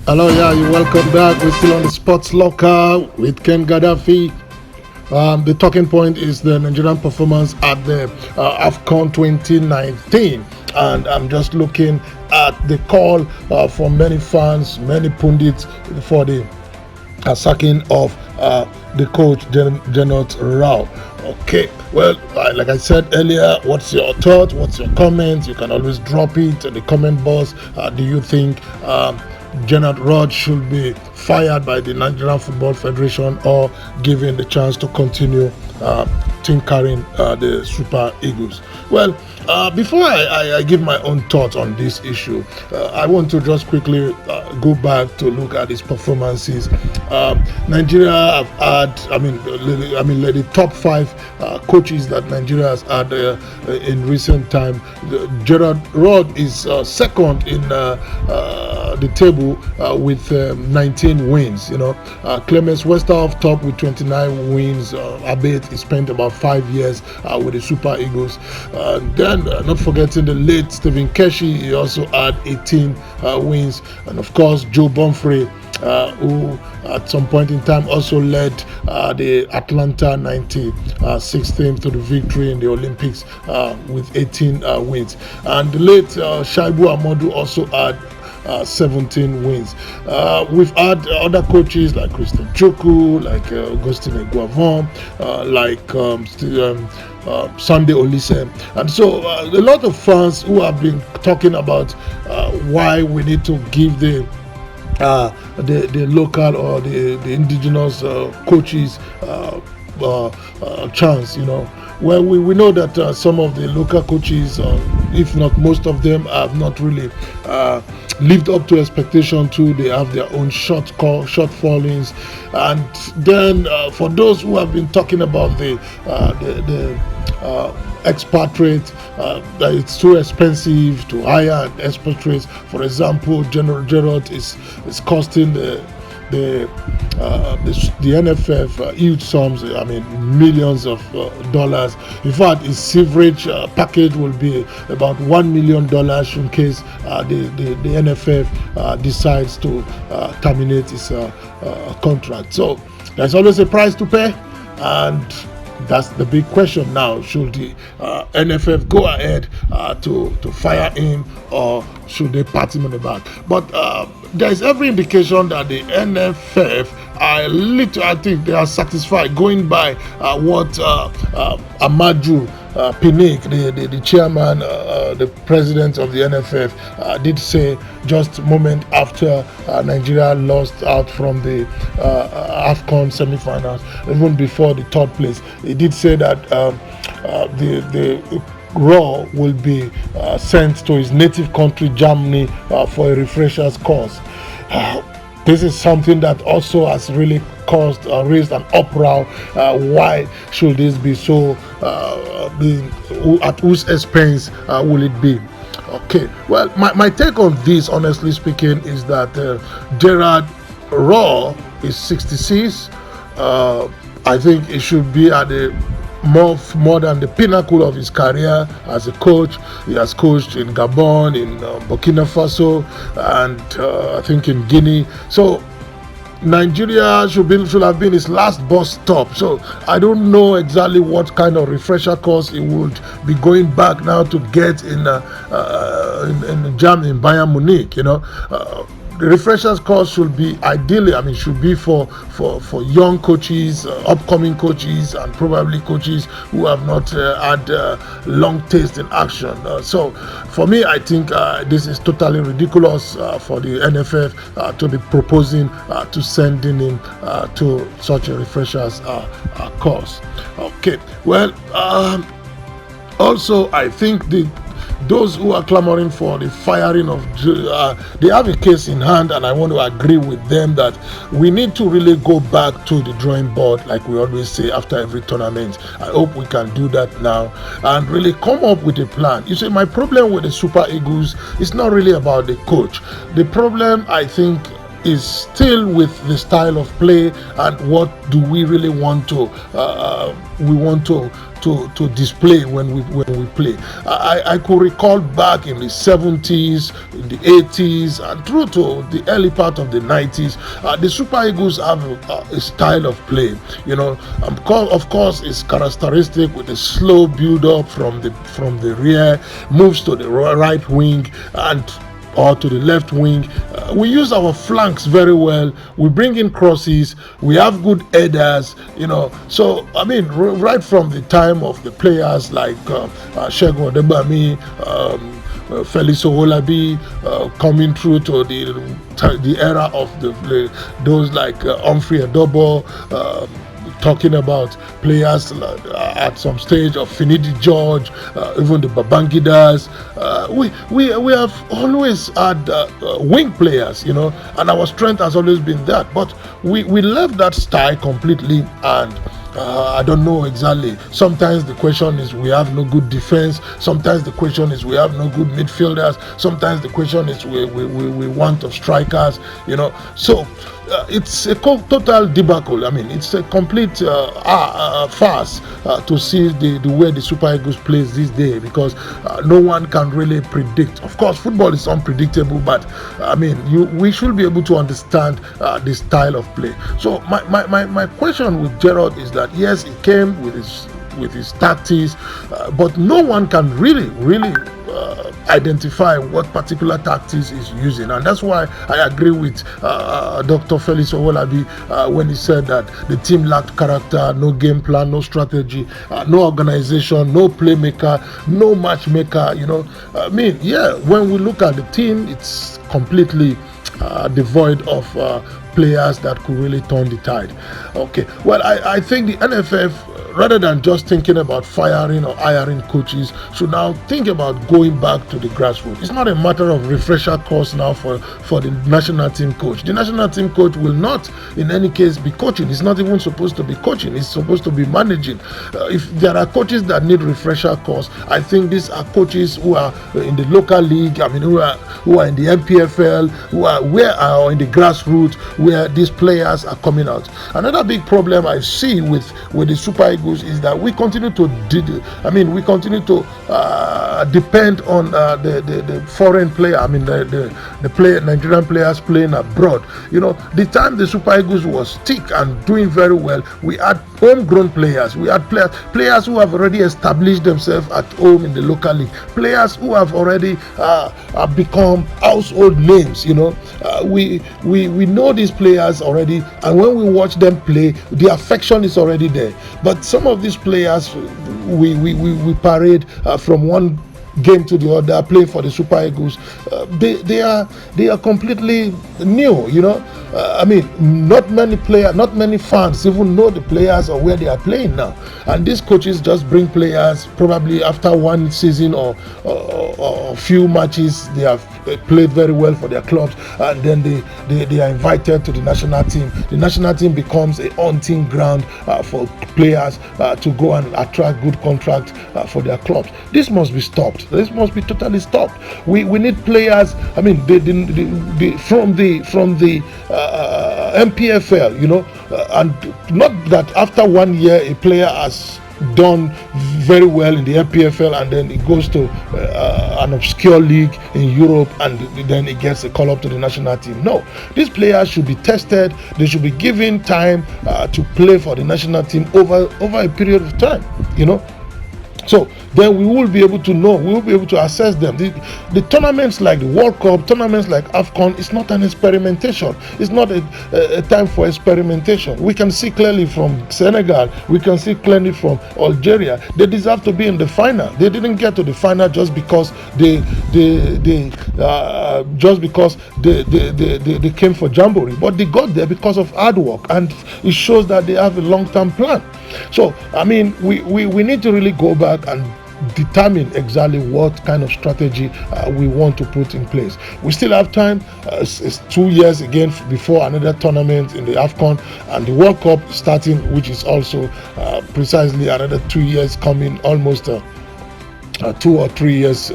Hello, yeah, you welcome back. We're still on the Sports Locker with Ken Gaddafi. The talking point is the Nigerian performance at the AFCON 2019. And I'm just looking at the call from many fans, many pundits for the sacking of the coach, Gernot Rohr. Okay, well, like I said earlier, what's your thought? What's your comment? You can always drop it in the comment box. Do you think Gernot Rohr should be fired by the Nigerian Football Federation or given the chance to continue tinkering the Super Eagles? Well, before I give my own thoughts on this issue, I want to just quickly go back to look at his performances. Nigeria have had, the top five coaches that Nigeria has had in recent time. Gernot Rohr is second in the table with 19 wins. Clemens Westerhoff top with 29 wins. Albeit he spent about 5 years with the Super Eagles. Then, not forgetting the late Stephen Keshi, he also had 18 wins, and of course Joe Bonfrey, who at some point in time also led the Atlanta 96 team to the victory in the Olympics with 18 wins. And the late Shaibu Amadu also had 17 wins. We've had other coaches like Christian Choku, like Augustine Guavon, Sunday Olise. And so a lot of fans who have been talking about why we need to give the local or the indigenous coaches chance. Well, we know that some of the local coaches, if not most of them, have not really lived up to expectation too. They have their own shortfallings, and then for those who have been talking about the expatriate, that it's too expensive to hire expatriates. For example, Gernot is costing the NFF huge sums, millions of dollars. In fact, his average package will be about $1 million in case the NFF decides to terminate his contract. So there's always a price to pay, and that's the big question now. Should the NFF go ahead to fire him, or should they pat him on the back? But there's every indication that the NFF I think they are satisfied, going by what Amaju Pinnick, the chairman, the president of the NFF, did say just a moment after Nigeria lost out from the AFCON semi-finals, even before the third place. He did say that the Rohr will be sent to his native country, Germany, for a refresher's course. This is something that also has really raised an uproar. Why should this be so? At whose expense will it be? Okay, well, my take on this, honestly speaking, is that Gernot Rohr is 66. I think it should be at the more than the pinnacle of his career as a coach. He has coached in Gabon, in Burkina Faso, and I think in Guinea. So Nigeria should have been his last bus stop. So I don't know exactly what kind of refresher course he would be going back now to get in Germany, in Bayern Munich. The refreshers course should be ideally, should be for young coaches, upcoming coaches, and probably coaches who have not had long taste in action. So for me, I think this is totally ridiculous for the NFF to be proposing to sending him to such a refreshers course. Okay, well, also I think those who are clamoring for the firing of they have a case in hand, and I want to agree with them that we need to really go back to the drawing board, like we always say after every tournament. I hope we can do that now and really come up with a plan. You see, my problem with the Super Eagles is not really about the coach. The problem, I think, is still with the style of play and what do we really want to to display when we play. I could recall back in the 70s, in the 80s, and through to the early part of the 90s, the Super Eagles have a style of play. Of course, it's characteristic with a slow build-up from the rear, moves to the right wing or to the left wing. We use our flanks very well. We bring in crosses. We have good headers. So I mean, right from the time of the players like Segun Odebami, Felix Owolabi, coming through to the era of those like Humphrey Adobo, talking about players at some stage of Finidi George, even the Babangidas. We have always had wing players, and our strength has always been that. But we left that style completely, and I don't know exactly. Sometimes the question is we have no good defense. Sometimes the question is we have no good midfielders. Sometimes the question is we want of strikers. So it's a total debacle. I mean, it's a complete farce to see the way the Super Eagles plays this day, because no one can really predict. Of course, football is unpredictable, but I mean, we should be able to understand the style of play. So my question with Gernot is that yes, he came with his tactics, but no one can really identify what particular tactics is using, and that's why I agree with Dr. Felix Owolabi when he said that the team lacked character, no game plan, no strategy, no organization, no playmaker, no matchmaker. I mean, when we look at the team, it's completely devoid of players that could really turn the tide. Okay, well, I think the NFF, rather than just thinking about firing or hiring coaches, should now think about going back to the grassroots. It's not a matter of refresher course now for the national team coach. The national team coach will not, in any case, be coaching. It's not even supposed to be coaching. It's supposed to be managing. If there are coaches that need refresher course, I think these are coaches who are in the local league. I mean, who are in the MPFL, who are in the grassroots, where these players are coming out. Another big problem I see with the Super Eagles is that we continue to depend on the foreign player. I mean, the Nigerian players playing abroad. The time the Super Eagles was thick and doing very well, we had homegrown players. We had players who have already established themselves at home in the local league. Players who have already become household names. We know these players already, and when we watch them play, the affection is already there. But some of these players, we parade from one game to the other, playing for the Super Eagles. They are completely new. I mean, not many fans even know the players or where they are playing now. And these coaches just bring players probably after one season or a few matches. They have played very well for their clubs, and then they are invited to the national team. The national team becomes a hunting ground for players to go and attract good contracts for their clubs. This must be stopped. This must be totally stopped. We need players. I mean, from the MPFL, and not that after 1 year a player has done very well in the MPFL and then it goes to an obscure league in Europe and then it gets a call up to the national team. No, these players should be tested. They should be given time to play for the national team over a period of time. So then we will be able to know, we will be able to assess them. The tournaments like the World Cup, tournaments like AFCON, it's not an experimentation. It's not a time for experimentation. We can see clearly from Senegal, we can see clearly from Algeria, they deserve to be in the final. They didn't get to the final just because they came for jamboree, but they got there because of hard work, and it shows that they have a long-term plan. So I mean, we need to really go back and determine exactly what kind of strategy we want to put in place. We still have time. It's 2 years again before another tournament in the AFCON and the World Cup starting, which is also precisely another 2 years coming, almost 2 or 3 years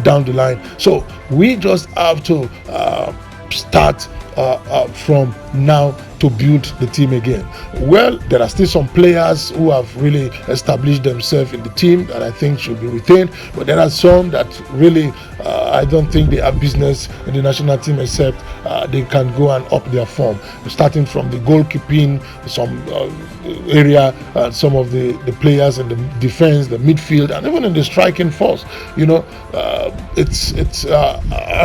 down the line. So we just have to start from now to build the team again? Well, there are still some players who have really established themselves in the team that I think should be retained, but there are some that really I don't think they have business in the national team except they can go and up their form, starting from the goalkeeping, some area, some of the players in the defense, the midfield, and even in the striking force. You know, I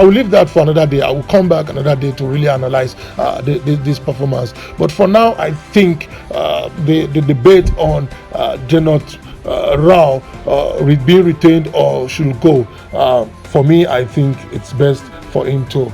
will leave that for another day. I will come back another day to really analyze this performance. But for now, I think the debate on Gernot Rohr being retained or should go, for me, I think it's best for him to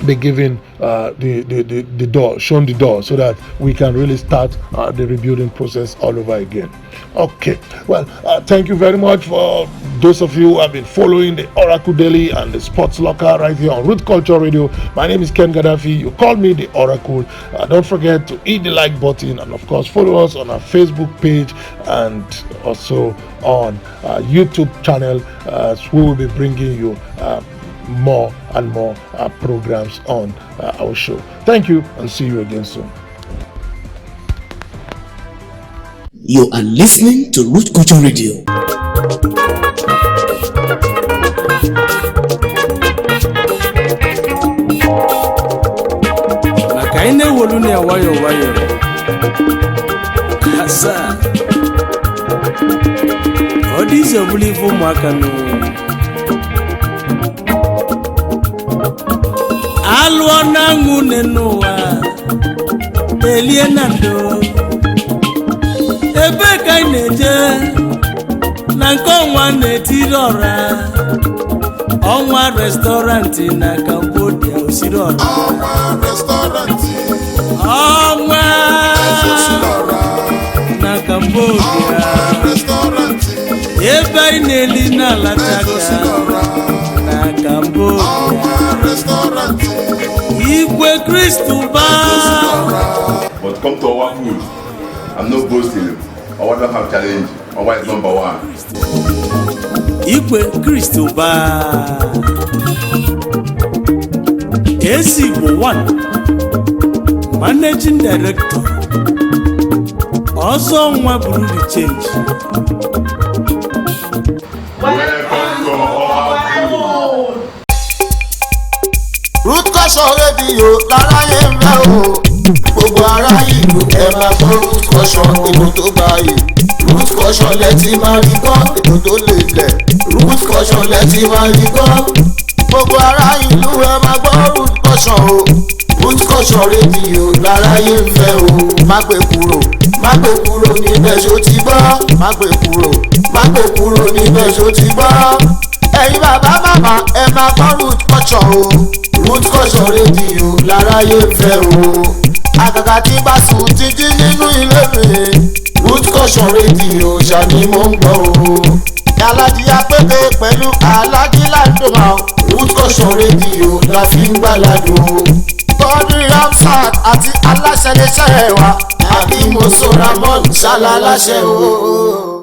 be given the door, shown the door, so that we can really start the rebuilding process all over again. Okay, well, thank you very much for those of you who have been following the Oracle Daily and the Sports Locker right here on Root Culture Radio. My name is Ken Gaddafi. You call me the Oracle. Don't forget to hit the like button, and of course follow us on our Facebook page and also on our YouTube channel, we will be bringing you more and more programs on our show. Thank you, and see you again soon. You are listening to Root Culture Radio. Makaine wolune ya wayo kasa odize bulivu mwakanu alwana ngunenua elienando ebe ka neje na nkonwa netirora onwa restaurant na Cambodia osirora onwa restaurant onwa na Cambodia restaurant ebe ineli na lataka na Cambodia onwa restaurant Igwe Kristu ba. But come to our food. I'm not boasting. I don't have challenge. My wife is number one. Igwe Kristu ba. Ezigbo one. Managing Director. Also nwa buru the change. Welcome to our food. Root Culture Radio láráyé ń fẹ́ o. Gbogbo ará ìlú ẹ máa gbọ́ Root Culture, ètò tó báyìí. Root Culture lẹ́tí máa rí gbọ́, ètò tó lè lẹ̀. Root Culture lẹ́tí máa rí gbọ́. Gbogbo ará ìlú ẹ máa gbọ́ Root Culture o. Root Culture Radio láráyé ń fẹ́ o. Má gbé kúrò níbẹ̀ ṣó ti gbọ́. Má gbé kúrò níbẹ̀ ṣó ti gbọ́. Ẹ̀yin bàbá màmá ẹ máa gbọ́ Root Culture o. Root Culture Radio láráyé ń fẹ́ o. Àgàgà tí bá sùn ti jí nínú ilé mi. Root Culture Radio ṣàní mò ń gbọ́ o. Alájí Apépé pẹ̀lú Alájí Láńdòmá. Root Culture Radio la fi ń gbàládùn. Tọ́dún Ramsat àti aláṣẹ lè ṣẹ́ wa. Àbí mo sọ Ramon ṣálá láṣẹ o.